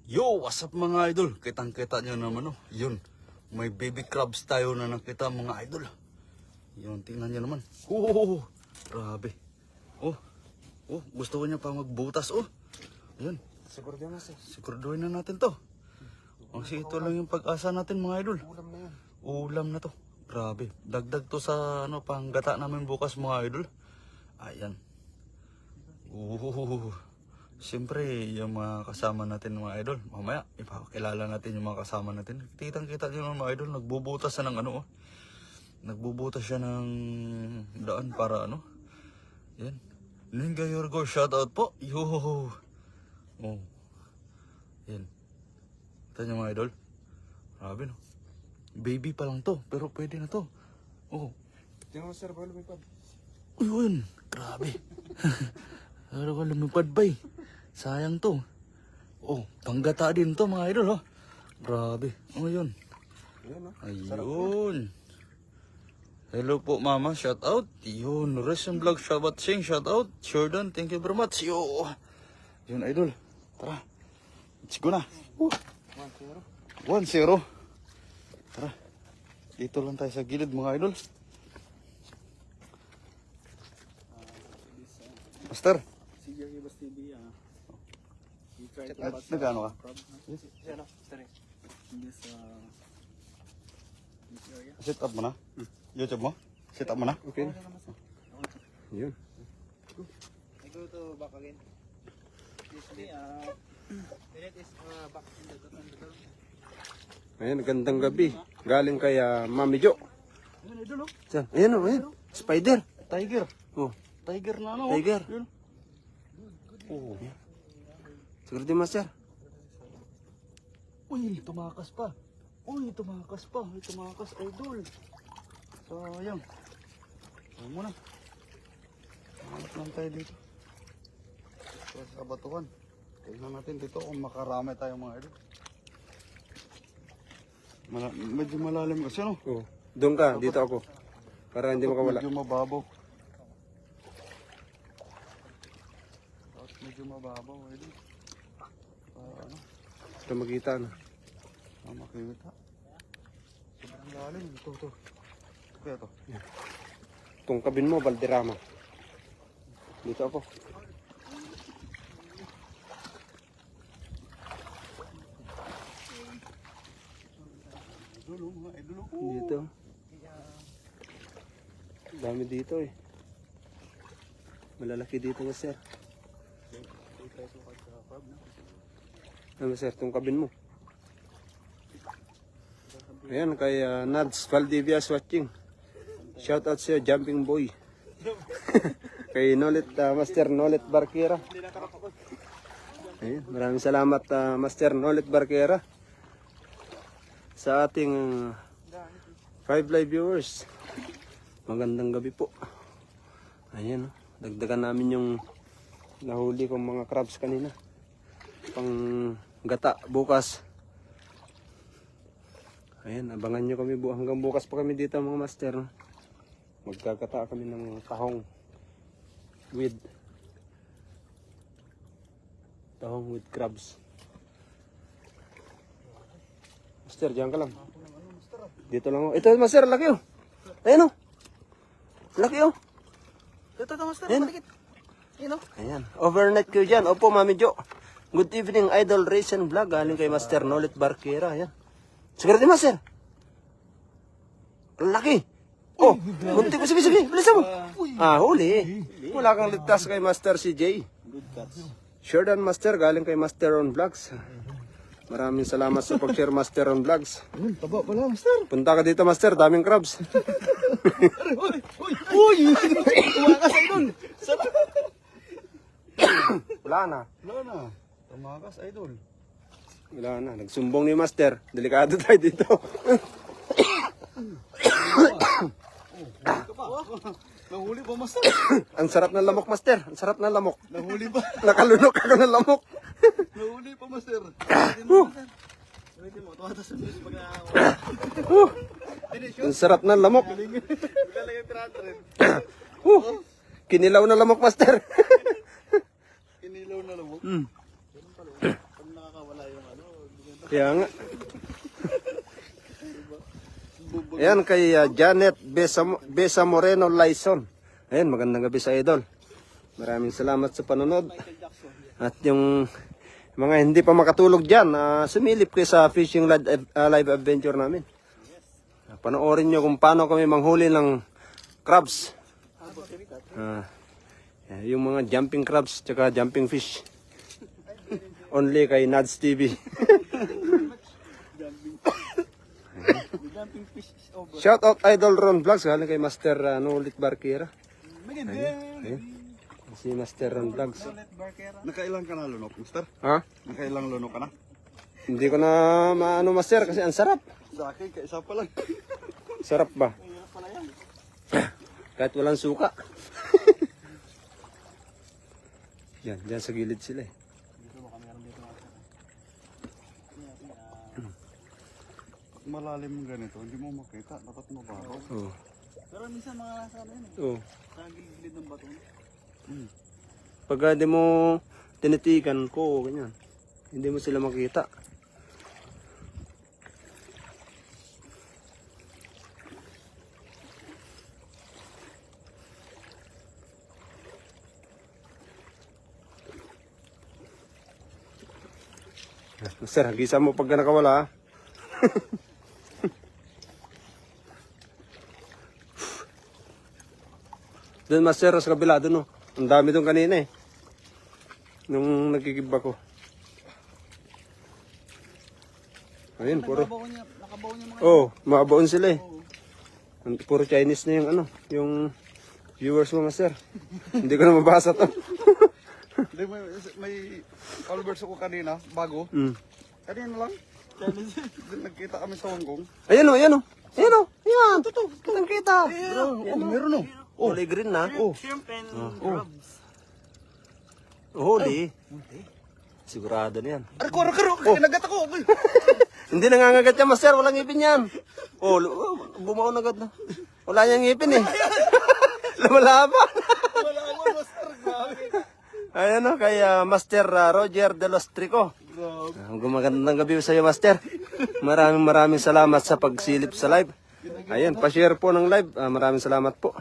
Yo, what's up mga idol? Kitang-kita nyo naman oh. Yun, may baby crabs tayo na nakita mga idol. Yun, tingnan nyo naman. Oh, grabe. Oh, gusto ko niya pa magbutas oh. Yun, siguraduhin na natin to. Kasi ito lang yung pag-asa natin mga idol. Ulam na to. Grabe. Dagdag to sa panggata namin bukas mga idol. Ayan. Siyempre, yung mga kasama natin mga idol, mamaya ipakilala natin yung mga kasama natin. Kitang-kita nyo mga idol, nagbubutas siya ng nagbubutas siya ng daan para yan. Ninga Yorgo, shout out po. Yo. Oh. Yan. Ito nyo mga idol. Grabe no. Baby pa lang to, pero pwede na to. Oh. Tingnan mo sir, bawal lumipad. Yun, grabe. Ano ka lumipad ba eh? Sayang to. Oh, panggata din to mga idol, oh. Grabe. Oh, yun. Ayun. Hello po mama, shout out. Yun, Resim Vlog, Shabat Sing, shout out. Jordan, thank you very much. Yo. Yun idol. Tara. Let's go na. 1-0. Tara. Dito lang tayo sa gilid mga idol. Master. Si Jerry Bas TV, Nagano ka? Set up mo na? YouTube mo? Set up mo na? Okay. Yun. I go to back again. Usually, minute is back in the door. Ayan, gandang gabi. Galing kay Mami Jo. Ayan idol oh. Saan? Ayan o, ayan. Spider. Tiger. Oh, Tiger na oh. Tiger. Yun. Oh. siguro di master. Uy, tumakas pa. Uy, tumakas pa. Uy, tumakas idol. Sayang. Ayaw mo na. Hanap lang tayo dito. Sa batuhan. Tignan natin dito kung makarami tayo mga idol. Medyo malalim kasi ano? Oh, doon ka, dito ako. Para hindi makawala. Medyo mababaw. Medyo mababaw idol. Ito magkita na. Makikita. Sobrang lalim. Ito. Kaya to. Itong kabin mo, Valderrama. Dito ako. Idol mga idol. Dito. Dami dito eh. Malalaki dito master. Ano sir, itong kabin mo. Ayan, kay Nads Valdivias watching. Shout out sa'yo, Jumping Boy. Kay Nolet, Master Nolet Barquera. Ayan, maraming salamat Master Nolet Barquera sa ating 5 live viewers. Magandang gabi po. Ayan, dagdagan namin yung nahuli kong mga crabs kanina. Pang gata bukas. Ayan, abangan nyo kami hanggang bukas pa kami dito mga master. Magkakata kami ng tahong with crabs. Master, diyan ka lang. Dito lang oh. Ito master, laki oh. Ayan oh. Laki oh. Ito, master, Ayan. malikit. Yun, Ayan. Overnight kayo dyan. Opo, Mami Jo. Good evening, Idol Racing Vlog. Galing kay Master Nolet Barquera. Ayan. Siguro din, Master. Laki. Oh, muntik ko. Sige. Bilisan mo. Huli. Wala kang ligtas kay Master CJ. Good catch. Jordan Master, galing kay Master on Vlogs. Maraming salamat sa pag-share Master on Vlogs. Taba pala master. Punta ka dito, Master. Daming crabs. Uy! Tumakas idol. Wala na. Wala na. Tumakas idol. Wala na. Nagsumbong ni Master. Delikado tayo dito. Nahuli pa master. Ang sarap ng lamok, Master. Ang sarap ng lamok. Nahuli pa. Nakalunok ako ng lamok. Nahuli pa master. Pwede mo, tumatas sa news pag Ang sarap ng lamok. Bigla yung pirata rin. Kinilaw na lamok, Master. Inilaw na lamok. Pag nakakawala yung Kaya nga. Ayan kay Janet Besa Moreno Laison. Ayan, magandang gabi sa idol. Maraming salamat sa panonood. At yung mga hindi pa makatulog dyan, sumilip kayo sa fishing live adventure namin. Panoorin nyo kung paano kami manghuli ng crabs. Yung mga jumping crabs tsaka jumping fish. Only kay Nads TV. Shout out Idol Ron Vlogs. Galing kay Master Nulit Barquera. Ayan. Si Master Ron Vlogs. Nakailang ka na lunok, mister? Ha? Nakailang lunok ka na? Hindi ko na maano Master kasi ang sarap. Sa akin, kaisa pa lang. Sarap ba? Kahit walang suka. Yan, dyan sa gilid sila eh. Malalim mo ganito, hindi mo makita, dapat mabaho. Oo. Pero minsan mga nasa ano yun Oo. sa gilid ng bato. Pagka di mo tinitigan ko, ganyan. Hindi mo sila makita. Sir, hagisa mo pagka nakawala ha. Doon Master, sa kabila doon oh. Ang dami doon kanina eh. Nung nagkikiba ko. Ayun, puro. Nakabaw niya mga Oh, mabaon sila eh. Puro Chinese na yung ano, yung viewers mo Master. Hindi ko na mabasa to. Hindi, may followers ako kanina, bago. Kanina lang. Nagkita kami sa Hong Kong. Ayan oh, ayan oh. Ayan oh. Ayan, totoo. Kitang kita. Meron oh. Kulay green na. shrimp and crabs. Huli. Sigurado na yan. Arko, kinagat ako. Hindi nangangagat yan, Master. Walang ngipin yan. Oh, bumaon agad na. Wala niyang ngipin eh. Lumalaban. Wala ako, master. Grabe. Ayan o, kay Master Roger de los Trico. Gumagandang gabi sa iyo, Master. Maraming salamat sa pagsilip sa live. Ayan, pa-share po ng live. Maraming salamat po.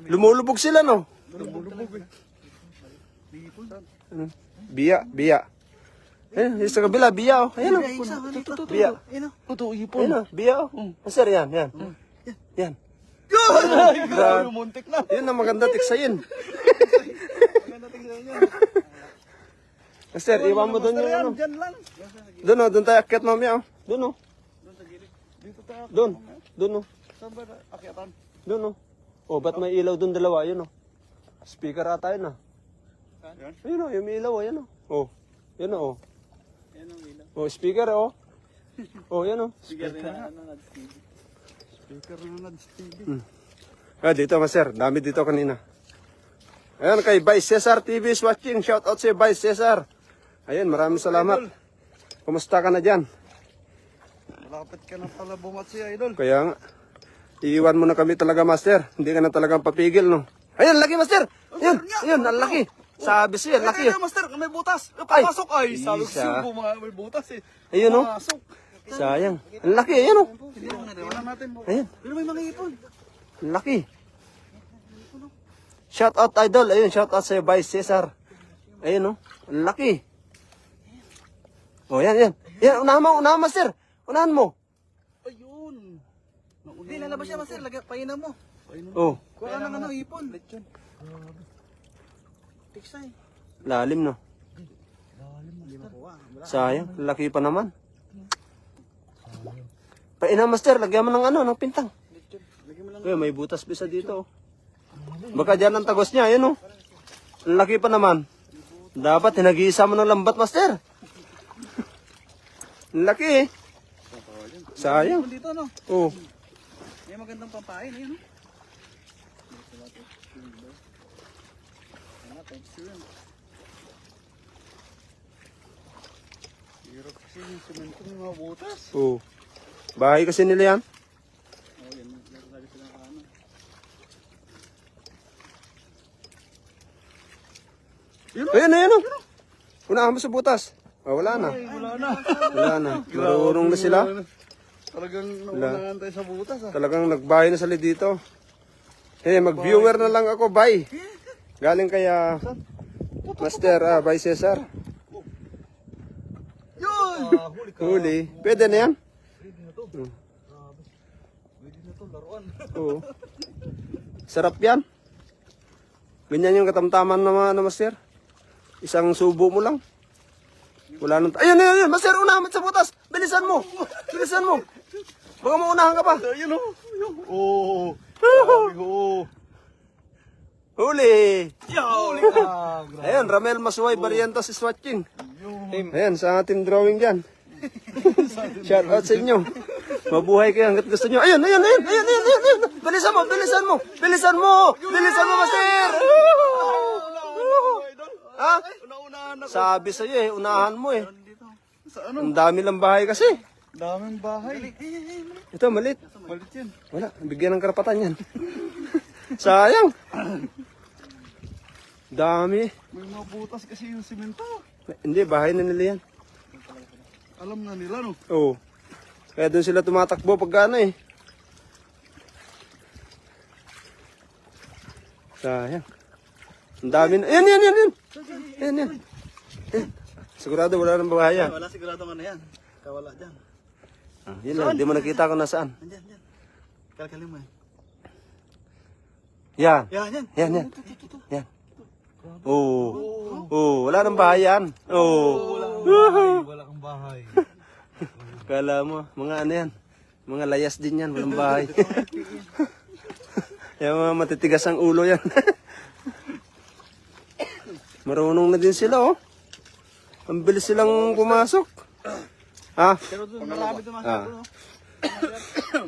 Lumulubog sila, no? Lumulubog eh. Biya. Ayan, yung sa kabila, biya o. Ayan o. Biya. Ito, ipon. Ayan o, biya o. Master, yan. Yan. Grabe, muntik na. Yun ang maganda tiksayin. Master, iwan mo doon yung ano. Diyan lang. Doon o, doon tayo akyat mamaya o. Doon o. Dito tayo. Doon o. Saan ba akyatan? Doon o. Oh, ba't may ilaw doon dalawa? Yun o. Speaker ata yun ah. Yan. Ayun o, yung may ilaw o. Yan o. Oh. Yan o. Yan ang ilaw. Oh, speaker o. Oh, yan o. Speaker na ano, nag-TV. Speaker na TV. Dito Master. Dami dito kanina. Ayan, kay Vice Cesar TV is watching. Shout out si Vice Cesar. Ayan, maraming salamat. Kumusta ka na dyan? Malapit ka na pala bumat si Idol. Kaya nga, iiwan mo na kami talaga, Master. Hindi ka na talagang papigil, no? Ayan, laki, Master! Ayan, ang laki. Sabi siya, laki. Ay, master, may butas. Papasok ay. Sabi ko isa. siya, may butas eh. Ayun, no? Pasok. Sayang. Ang laki, ayan, no? Tingnan natin mo. Ayan, Pero may mga ipon. ang laki. Shout out, Idol. Ayun, shout out sa Vice Cesar. Ayun, no? Ang laki. Oh, yan. Yan, unahan mo, Master. Unahan mo. Ayun. Hindi, lalabas siya, master. Painan mo. Oh, Kuha ka ng ano, ipon. Lechon. Tiksay. lalim, no? Sayang, laki pa naman. Paina, Master, lagyan mo ng ano, ng pintang. Kaya may butas bisa dito. Oh. Baka dyan ang tagos niya, yun oh. Ang laki pa naman. Dapat hinag-iisa mo ng lambat, Master. Ang laki eh. Sayang. Dito, no? Oh. May magandang pampain, ayun, no? Hirap kasi yung semento ng mga butas. Oh. Bahay kasi nila yan. Oh, yan. Lagi sila ng ano. Ayan. Unahan mo sa butas. Oh, wala na. Ay, wala na. Wala na. Marunong na sila. Wala na. Talagang naunahan tayo sa butas ah. Talagang nagbahay na sila dito. Eh, mag-viewer na lang ako. Bye. Galing kaya Master, bye Cesar. Yun! Huli ka. Huli. Pwede na yan? Pwede na to. Grabe. Pwede na to, laruan. Oo. Sarap yan. Ganyan yung katamtaman naman na Master. Isang subo mo lang. Wala nang... Ayun, ayun, ayun. Master, unahan sa butas. Bilisan mo. Bilisan mo. Baka maunahan ka pa. Ayun o. Oo. Grabe oh. Huli. Huli ka. Grabe. Ayun, Ramel Masuway Barrientos is watching. Yun. Ayan, sa ating drawing dyan. Shout out sa inyo. Mabuhay kayo hanggat gusto nyo. Ayun, ayun, ayun, ayun, ayun, ayun, ayun. Bilisan mo, bilisan mo. Bilisan mo. Bilisan mo, Master. Ha? Una-unahan ako. Sabi sa'yo eh, unahan mo eh. Dito. Sa ano? Ang dami lang bahay kasi. Daming bahay. Ito, malit. Malit yan. Wala, bigyan ng karapatan yan. Sayang. Dami. May mga butas kasi yung simento. Hindi, bahay na nila yan. Alam na nila no. Oo. Kaya doon sila tumatakbo pag ano eh. Sayang. Ang dami na. Ayan, yan, yan, yan. Ayan, yan. Ayan. Sigurado wala nang bahay yan. Wala sigurado nga na yan. Kawala dyan. Yun lang, hindi mo nakita kung nasaan. Andyan, dyan. Kalkalin mo eh. Yan. Yan, yan. Yan, yan. Yan. Oo. Oo, wala nang bahay yan. Oo. Wala kang bahay. Kala mo, mga ano yan. Mga layas din yan, walang bahay. Yung mga matitigas ang ulo yan. Marunong na din sila, oh. Ang bilis silang pumasok. Ha? Pero doon marami doon Ah. no?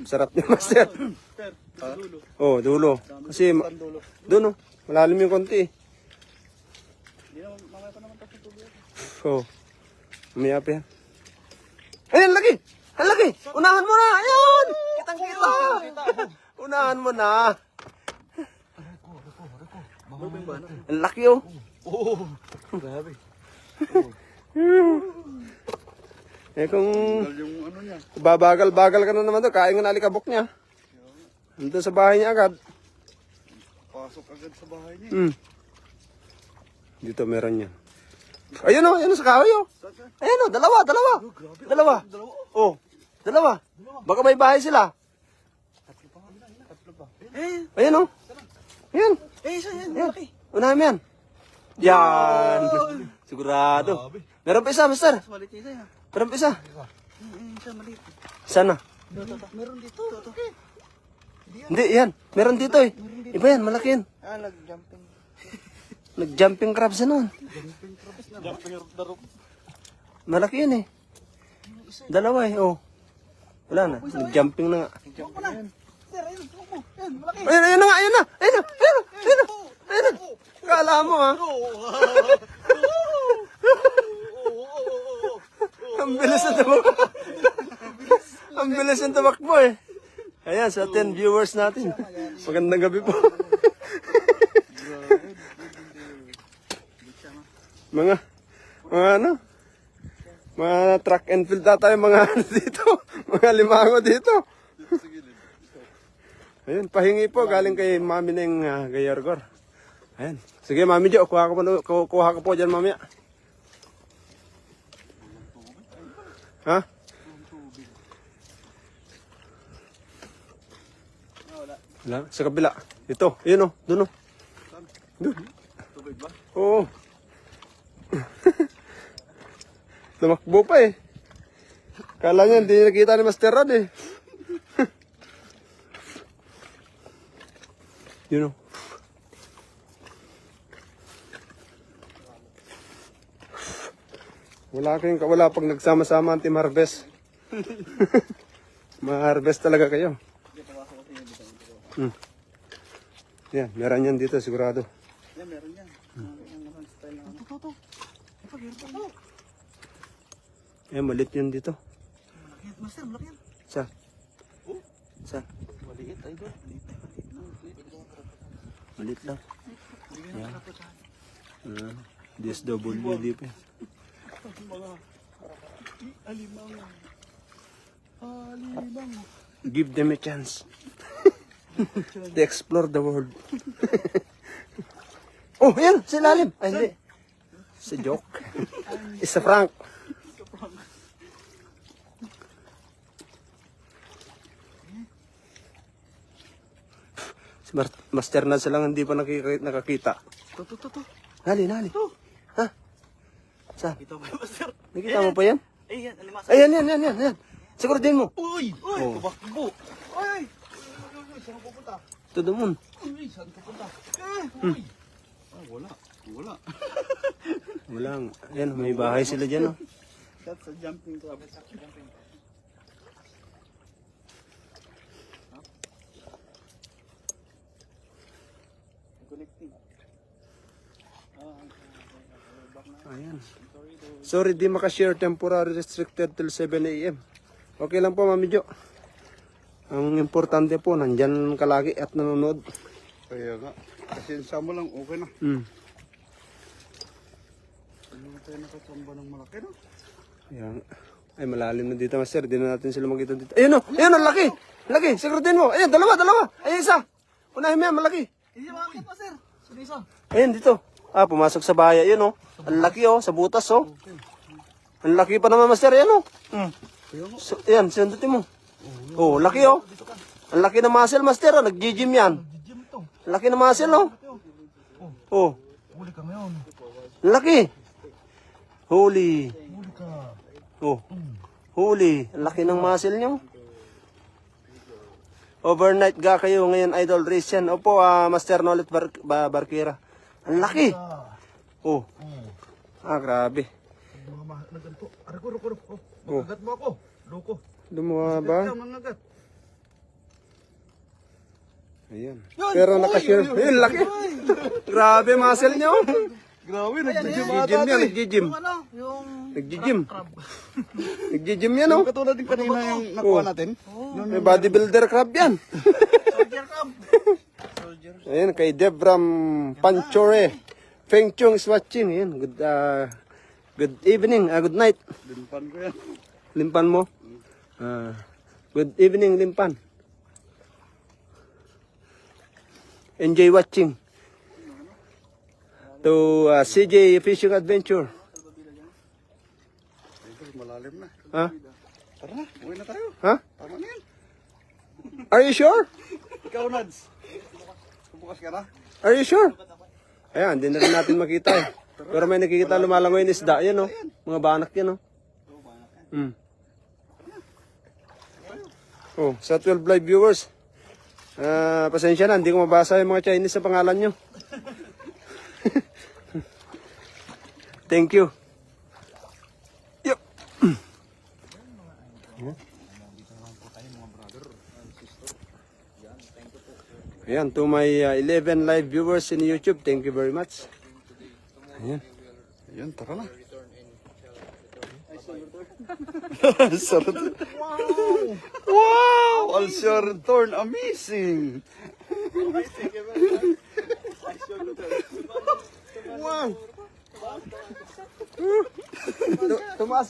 Sarap ni Master. Sir, sa dulo. Oh, dulo. Kasi, Dulo. doon, oh. Malalim yung konti, eh. Hindi naman, mamaya pa naman tapos tubig. Oh. Umiyap yan. Ayun, laki! Ang laki! Unahan mo na! Ayun! Kitang-kita! Unahan mo na! Ang laki, oh. Oo. Grabe. Eh kung Yung ano niya. babagal-bagal ka na naman doon, kain nga na alikabok niya. Nandun sa bahay niya agad. Pasok agad sa bahay niya. Dito meron yan. Ayun, oh, ayun, sa kahoy, oh. Ayun, oh, dalawa. Dalawa. Oh, dalawa. Baka may bahay sila. Ayun, oh. Ayun. Isa yan. Yan. Unahin mo yan. Yan. Sigurado. Meron pa isa, Master. Malit isa yan. Meron pa isa. Isa malit. Sana. Meron dito. Hindi, yan. Meron dito eh. Iba yan, malaki yan. Nag-jumping. Nag-jumping crabs na noon. Jumping daro. Malaki yan eh. Dalawa eh, oh. Wala na. Nag-jumping na nga. Sir, ayun. Tumo. Yan, malaki. Ayun, ayun na nga, ayun na. Ayun na, ayun na, ayun na. Ayun na. Kala mo ha. Ang bilis ng tumakbo. Ang bilis ng tumakbo eh. Ayan, sa 10 viewers natin. Magandang gabi po. mga ano? Mga track and field na tayo mga ano dito. Mga limango dito. Ayun, pahingi po galing kay Mami ng Gayorgor. Ayan. Sige, Mami Jo, kuha ko po dyan mamaya. Ha? Wala. Sa kabila. Ito. Yun o. Doon o. Doon. Tubig ba? Oo. Tumakbo pa eh. Kala niya, hindi nakita ni Master Rod eh. Yun o. Wala pag nagsama-sama ang team harvest. Ma-harvest talaga kayo. Yan, meron yan dito sigurado. Yan, meron yan. Ang style na ano. Ito. Eh, malit yun dito. Malaki yan. Master, malaki yan. Sa? Sa? Maliit, idol. Malit lang. Yan. DSWD pa. Mga alimango. Alimango. Give them a chance. To explore the world. Oh, yan, sa ilalim. Ay, hindi. Sa joke. Isa Frank. Si Master na lang hindi pa nakakita. To. Nali. Ha? Saan? Kita mo, master. Nakita mo pa yan? Yan, alimango. Ayan. Siguro din mo. Uy! Oh. Tumakbo! Uy! Saan ka pupunta? To the moon. Uy! Saan ka pupunta? Uy! Wala. Walang. Ayan, may bahay sila dyan. Oh. That's a jumping club. Jumping. Connecting. Ayan. Sorry, di makashare. Temporary restricted till 7 a.m. Okay lang po, Mami Jo. Ang importante po, nandyan ka lagi at nanonood. Kaya nga. Pasensya mo lang, okay na. Hindi tayo nakachamba ng malaki, no? Ayan. Ay, malalim na dito, Master. Di na natin sila makita dito. Ayun, oh! Ayun, ang laki! Laki! Siguraduhin mo! Ayan, dalawa! Ayan, isa! Unahin mo yan, malaki! Hindi makakit pa, sir. Sige, isa. Ayan, dito. Ah, pumasok sa bahay. Ayun, oh. Ang laki, oh. Sa butas, oh. Ang laki pa naman, Master. Ayan, oh. So, ayan, sundutin mo. Oh, laki, oh. Ang laki ng muscle, Master. Oh. Nag-gym yan. Gym to. Ang laki ng muscle, oh. Oh. Huli ka ngayon. Ang laki. Holy. Huli ka. Oh. Huli. Ang laki ng muscle nyo. Overnight ga kayo ngayon, Idol Race yan. Opo, Master Nolet Barkira. Ang laki. Oh. Grabe. Naganto. Ariko. Magagat mo ako. Loko. Lumuha ba? Mangagat. Ayan. Pero nakashare. Ayun, laki. Grabe, muscle nyo. Grabe, Nag-gym yan, nag-gym. Ano? Yung... Nag-gym. Nag-gym yan, oh. Katulad din kanina yung nakuha natin. May bodybuilder crab yan. Soldier cam. Soldier. Ayan, kay Debram Panchore. Feng Chung is watching. Ayan, good evening, good night. Limpan ko yan. Limpan mo? Good evening, Limpan. Enjoy watching. To CJ Fishing Adventure. Malalim na. Ha? Tara na, uwi na tayo. Ha? Tama na yan. Are you sure? Ikaw, Nads. Bukas ka na. Are you sure? Ayan, hindi na rin natin makita eh. Pero may nakikita lumalangoy yung isda. Yan, oh. Mga banak yan, oh. Oh, sa 12 live viewers. Pasensya na, hindi ko mabasa yung mga Chinese sa pangalan nyo. Thank you. Yup. Ayan, to my 11 live viewers in YouTube, thank you very much. Ayan. Ayan, tara na. Wow! Alcior return, amazing! Wow! Tumaas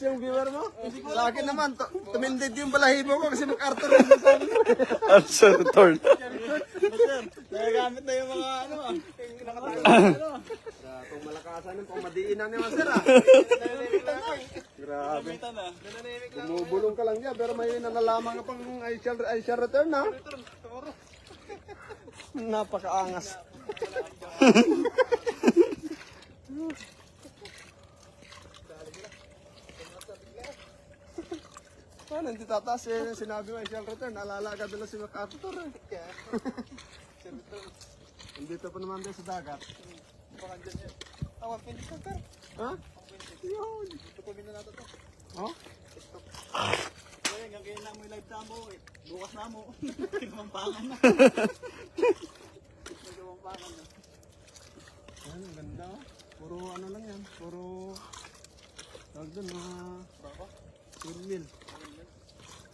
yung viewer mo? Sa akin naman, tumindid yung balahibo ko kasi mag-Arthur yung sasabi mo. Alcior return. Nagagamit na yung mga ano ah. Kung malakasan yung pamadiinan ni Master ah. Grabe. Bumubulong ka lang dyan, pero may nalalaman ka pang I shall return ha. Napakaangas. Paano hindi tataas eh, sinabi mo I shall return, alala ka doon si MacArthur eh. Nandito pa naman din sa dagat. Tawag pinis ka, sir. Ha? Yun. Tutumin na natin to. Oh? Kaya gagawin na mo yung live tamo eh. Bukas na mo. Pinamampangan na. Pinamampangan na. Ayan, ang ganda oh. Puro ano lang yan, puro tawag doon mga turmil.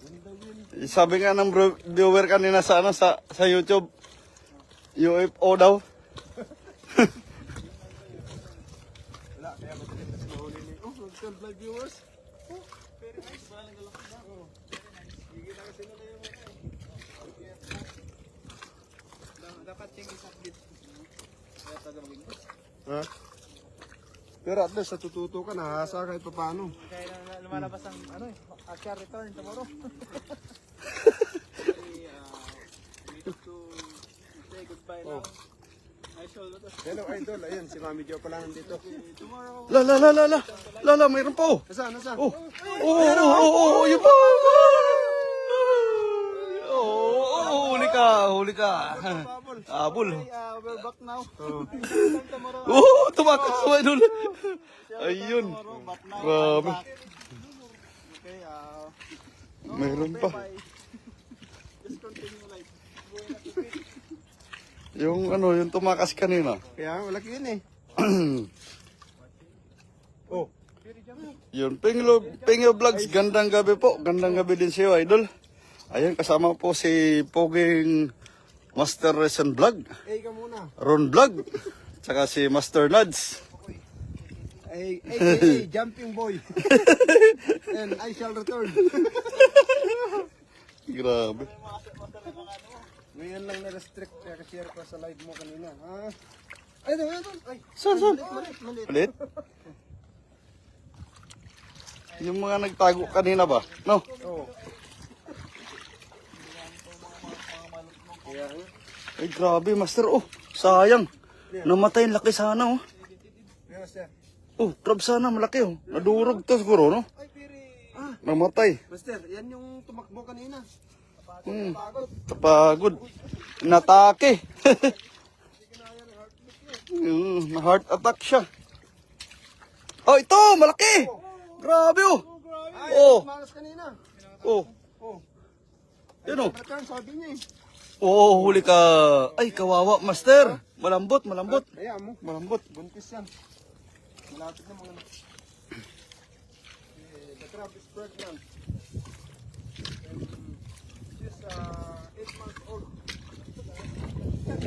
Ganda yun. Sabi nga ng viewer kanina sa ano sa YouTube, UFO daw. 12 live viewers. Very nice. Wala lang galak na. Oh, very nice. Gigita kasi nila yung mga dapat yung isang kaya taga mag-English. Ha? Pero at least natututo ka, nahasa kahit pa paano. Kaya lumalabas ang ano eh, Asia return tomorrow. We need to say goodbye now. I shall do that. Hello idol, ayun si Mami Jo pala nandito. Tomorrow. La, mayroon pa oh. Nasaan? Oh, yun pa. Huli ka. Abol. We're back now. Tomorrow. Oh, tumakas sa idol. Ayun. But now, Grabe. okay, Mayroon pa. bye. Just continue life. Yung tumakas kanina. Kaya malaki yun eh. Oh, Yun, Pingyo Vlogs, gandang gabi po. Gandang gabi din sa'yo, idol. Ayan, kasama po si Poging Master Reson Vlog, ka muna. Ron Vlog, tsaka si Master Nads. AKA Jumping Boy. And I shall return. Grabe. Ngayon lang na-restrict kaya share ko sa live mo kanina. Ha? Ay, ito. Ay, Saan? maliit. Ulit? Yung mga nagtago kanina ba? No? Oo. Kaya, Ay, grabe, Master. Oh, sayang. Namatay, laki sana, oh. kaya siya. Oh, crab sana, malaki, oh. Nadurog to siguro, no? Ay, piri. Namatay. Master, yan yung tumakbo kanina. Tapagod. Natake. Na-heart attack siya. Oh, ito, malaki. Grabe, oh. Ay, Oh. tumakas kanina. Oh, Oh. yun, oh. Return, sabi niya eh. Oo, huli ka. Ay, kawawa, Master. Malambot. Kaya mo. Malambot. Buntis yan. Malapit na mga the crab is pregnant. And she's 8 months old. She's 8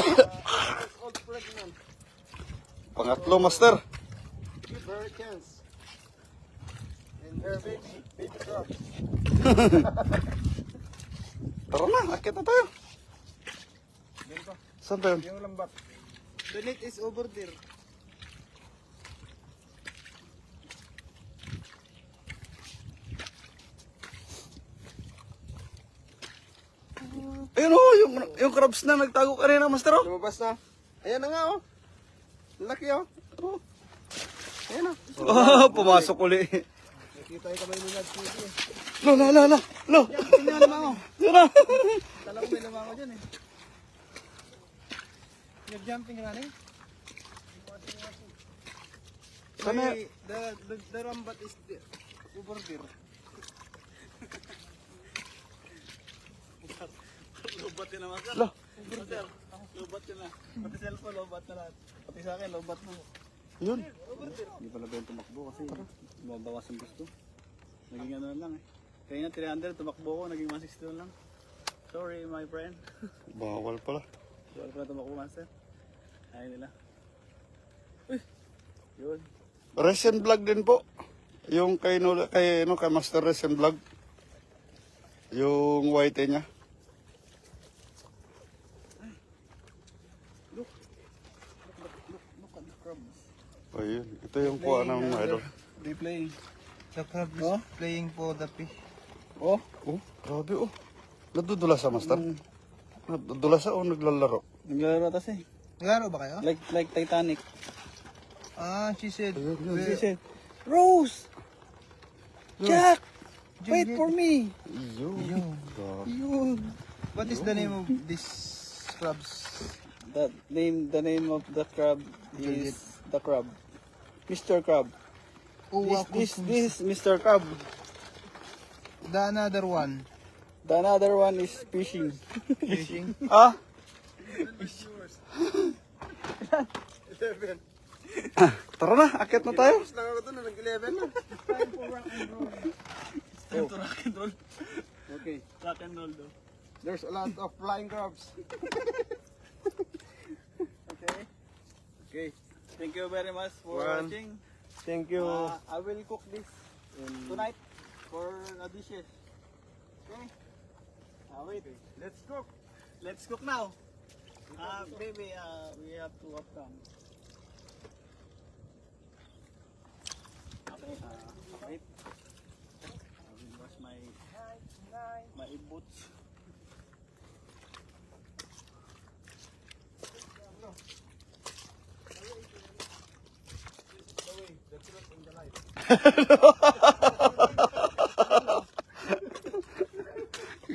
months old pregnant. Pangatlo, Master. Give her a chance. And her baby crab. Tara na, akit na tayo. Yan pa. Saan tayo? Yung lambat. The net is over there. Ayun, oh, yung crabs na nagtago kanina, Master, oh. Lumabas na. Ayan na nga oh. Laki oh. Oh. Ayan oh. Pumasok uli. Nakita yung kamay ni Nad TV eh. Lo. Tingnan naman ako. Yan na. Talagang may lamang ako dyan eh. You're jumping running? Sana, The rambat is there. Over there. Lobat ka naman sir. Lo. Sir, lobat ka na. Pati cellphone, lobat na lahat. Pati sa akin, lobat mo. yun. Hindi pala ba yung tumakbo kasi babawasan gusto. Naging ano lang eh. Kaya na 300, tumakbo ko, naging 160 lang. Sorry my friend. Bawal pala. Wala pala tumakbo master. Ayaw nila. Uy! Yun. Recent vlog din po. Yung kay Master Recent vlog. Yung white niya. Look at the crabs. Ayun, ito yung kuha ng idol. They playing. The crab is playing for the fish. Oh? Oh, grabe oh. Nadudula sa Master. Nadudula sa o naglalaro. Naglalaro tas eh. Naglaro ba kayo? Like Titanic. She said, She said, Rose! Jack! Wait for me! Yun. Grabe. Yun. what is the name of this crabs? The name of the crab is the crab. Mr. Crab. This is Mr. Crab. The another one. The another one is fishing. Fishing. Ah? 11. Tara na, akit na tayo. Tapos lang ako doon, nag-11 na. Time to rock and roll. Okay. Rock and roll though. There's a lot of flying crabs. Okay. Okay. Thank you very much for One. watching. Thank you. I will cook this tonight for the dishes. Okay? Wait. Let's cook. Let's cook now. Baby, we have to upcome. Okay, wait. I will wash my boots.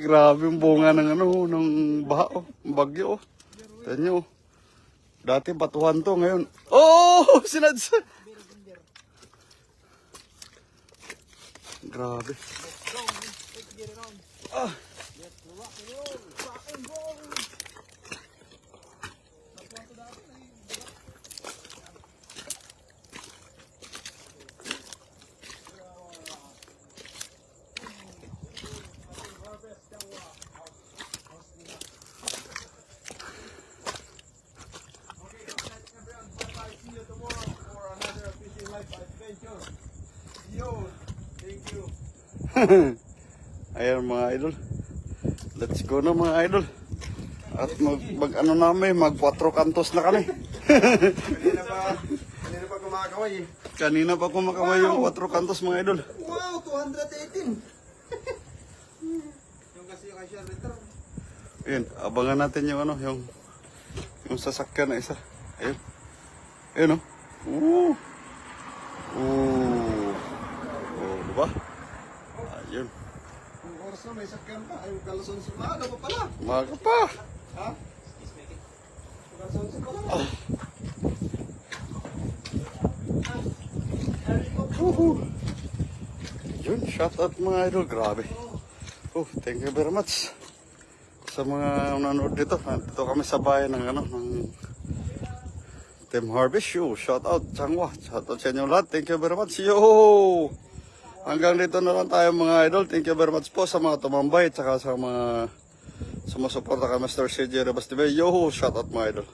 Grabe yung bunga ng ano, ng baha, oh, ng bagyo. Oh. Tignan nyo. Oh. Dati batuhan to, ngayon. Oh! Sinadsa! Grabe. Ah! Ayan mga idol. Let's go na mga idol. At mag ano namin, mag 4 kantos na kami. Kanina pa kumakaway eh. Kanina pa kumakaway yung 4 kantos mga idol. Wow, 218. Yung kasi yung Asian Return. Ayun, abangan natin yung ano, yung sasakyan na isa. Ayun. Ayun oh. Oo. Oo. Oh, diba? Ayun. Kung oras na may sakyan pa, ay kalason sa maaga pa pala. Umaga pa. Ha? Kalason sa pala. Yun, shout out mga idol. Grabe. Oh, thank you very much. Sa mga nanonood dito. Nandito kami sa bayan ng ano, ng Team Harvest. Yo, shout out Changwa. Shout out sa inyo lahat. Thank you very much. Yo! Hanggang dito na lang tayo mga idol. Thank you very much po sa mga tumambay at saka sa mga sumusuporta kay Mr. CJ Rebas TV. Yo, shout out mga idol.